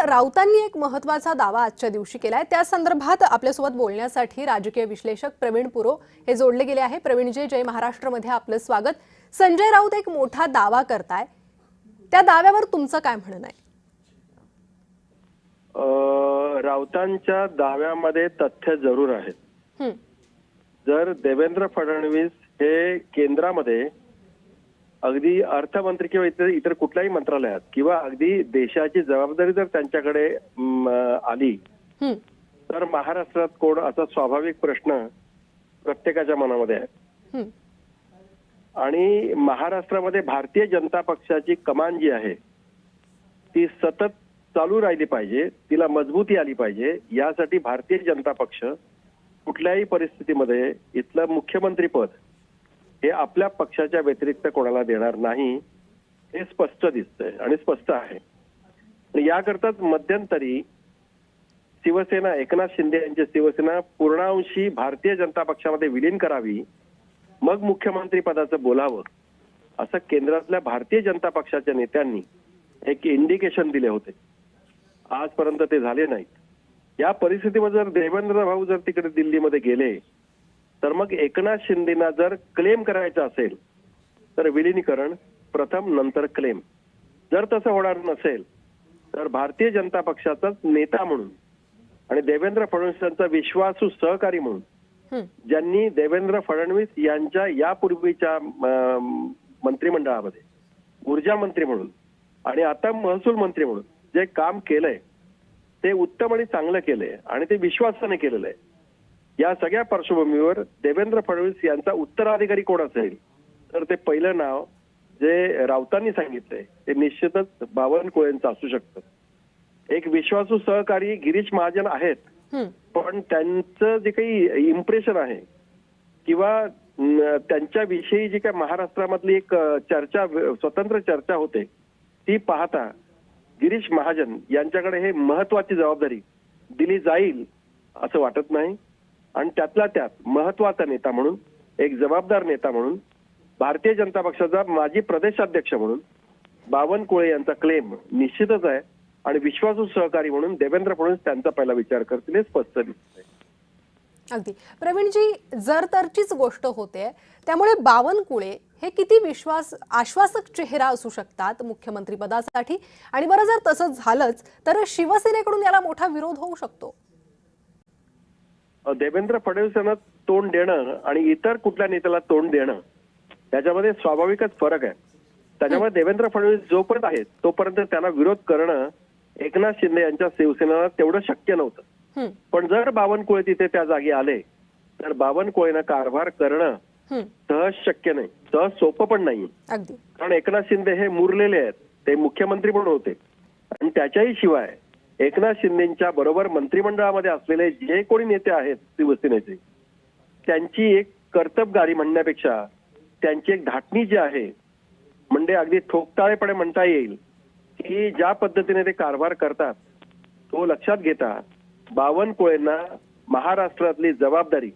राऊतांनी एक महत्त्वाचा दावा आजच्या दिवशी केलाय। त्या संदर्भात आपल्यासोबत बोलण्यासाठी राजकीय विश्लेषक प्रवीण पुरो हे जोडले गेले आहे। प्रवीणजी, जय महाराष्ट्र मध्ये आपलं स्वागत। संजय राऊत एक मोठा दावा करताय, त्या दाव्यावर तुमचं काय म्हणणं आहे? राऊतांच्या दाव्यामध्ये तथ्य जरूर आहेत। जर देवेंद्र फडणवीस हे केंद्रामध्ये अगदी अर्थमंत्री किंवा इतर कुठल्याही मंत्रालयात किंवा अगदी देशाची जबाबदारी जर त्यांच्याकडे आली तर महाराष्ट्रात कोण असा स्वाभाविक प्रश्न प्रत्येकाच्या मनामध्ये आहे। आणि महाराष्ट्रामध्ये भारतीय जनता पक्षाची कमान जी आहे ती सतत चालू राहिली पाहिजे, तिला मजबूती आली पाहिजे। यासाठी भारतीय जनता पक्ष कुठल्याही परिस्थितीमध्ये इथलं मुख्यमंत्री पद हे आपल्या पक्षाच्या व्यतिरिक्त कोणाला देणार नाही, हे स्पष्ट दिसतंय आणि स्पष्ट आहे। याकरताच मध्यंतरी शिवसेना, एकनाथ शिंदे यांची शिवसेना पूर्णांशी भारतीय जनता पक्षामध्ये विलीन करावी, मग मुख्यमंत्री पदाचं बोलावं, असं केंद्रातल्या भारतीय जनता पक्षाच्या नेत्यांनी एक इंडिकेशन दिले होते। आजपर्यंत ते झाले नाहीत। या परिस्थितीमध्ये जर देवेंद्र भाऊ जर तिकडे दिल्लीमध्ये गेले तर मग एकनाथ शिंदेना जर क्लेम करायचं असेल तर विलीनीकरण प्रथम नंतर क्लेम। जर तसं होणार नसेल तर भारतीय जनता पक्षाचाच नेता म्हणून आणि देवेंद्र फडणवीस यांचा विश्वासू सहकारी म्हणून, ज्यांनी देवेंद्र फडणवीस यांच्या यापूर्वीच्या मंत्रिमंडळामध्ये ऊर्जा मंत्री म्हणून आणि आता महसूल मंत्री म्हणून जे काम केलंय ते उत्तम आणि चांगलं केलंय आणि ते विश्वासाने केलेलं आहे। या सगळ्या पार्श्वभूमीवर देवेंद्र फडणवीस यांचा उत्तराधिकारी कोण असेल तर ते पहिलं नाव जे राऊतांनी सांगितलंय ते निश्चितच बावनकुळेंचं असू शकतं। एक विश्वासू सहकारी गिरीश महाजन आहेत, पण त्यांचं जे काही इम्प्रेशन आहे किंवा त्यांच्याविषयी जी काही महाराष्ट्रामधली एक चर्चा, स्वतंत्र चर्चा होते, ती पाहता गिरीश महाजन यांच्याकडे हे महत्वाची जबाबदारी दिली जाईल असं वाटत नाही। आणि त्यातला त्यात महत्वाचा नेता म्हणून, एक जबाबदार नेता म्हणून, भारतीय जनता पक्षाचा माजी प्रदेशाध्यक्ष म्हणून बावनकुळे यांचा क्लेम निश्चितच आहे आणि विश्वासू सहकारी म्हणून देवेंद्र फडणवीस त्यांचा पहिला विचार करतील हे स्पष्ट दिसतंय। अगदी प्रवीणजी, जर तरचीच गोष्ट होते, त्यामुळे बावनकुळे हे किती आश्वासक चेहरा असू शकतात मुख्यमंत्री पदासाठी? आणि बरं, जर तसं झालंच तर शिवसेनेकडून याला मोठा विरोध होऊ शकतो। देवेंद्र फडणवीस यांना तोंड देणं आणि इतर कुठल्या नेत्याला तोंड देणं त्याच्यामध्ये स्वाभाविकच फरक आहे। त्याच्यामुळे देवेंद्र फडणवीस जोपर्यंत आहेत तोपर्यंत त्यांना विरोध करणं एकनाथ शिंदे यांच्या शिवसेनेला तेवढं शक्य नव्हतं। पण जर बावनकुळे तिथे त्या जागी आले तर बावनकुळेनं कारभार करणं सहज शक्य नाही, सहज सोपं पण नाही। कारण एकनाथ शिंदे हे मुरलेले आहेत, ते मुख्यमंत्री पण होते आणि त्याच्याही शिवाय एकनाथ शिंदेच्या बरोबर मंत्रिमंडळामध्ये असलेले जे कोणी नेते आहेत शिवसेनेचे, त्यांची एक कर्तबगारी म्हणण्यापेक्षा त्यांची एक धाटणी जी आहे, म्हणजे अगदी ठोकताळेपणे म्हणता येईल की ज्या पद्धतीने ते कारभार करतात तो लक्षात घेता बावनकुळेंना महाराष्ट्रातली जबाबदारी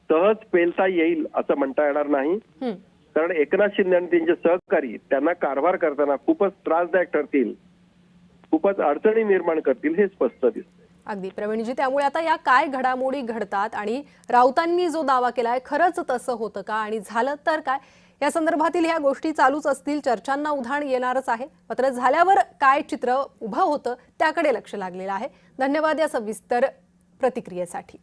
सहज पेलता येईल असं म्हणता येणार नाही। कारण एकनाथ शिंदे आणि त्यांचे सहकारी त्यांना कारभार करताना खूपच त्रासदायक ठरतील, खूपच अडचणी निर्माण करतील हे स्पष्ट दिसतंय। अगदी प्रवीणजी, त्यामुळे आता या काय घडामोडी घडतात आणि राऊतांनी जो दावा केलाय खरंच तसं होतं का आणि झालं तर काय, या संदर्भातील ह्या गोष्टी चालूच असतील, चर्चांना उधाण येणारच आहे। मात्र झाल्यावर काय चित्र उभं होतं त्याकडे लक्ष लागलेलं आहे। धन्यवाद या सविस्तर प्रतिक्रियेसाठी।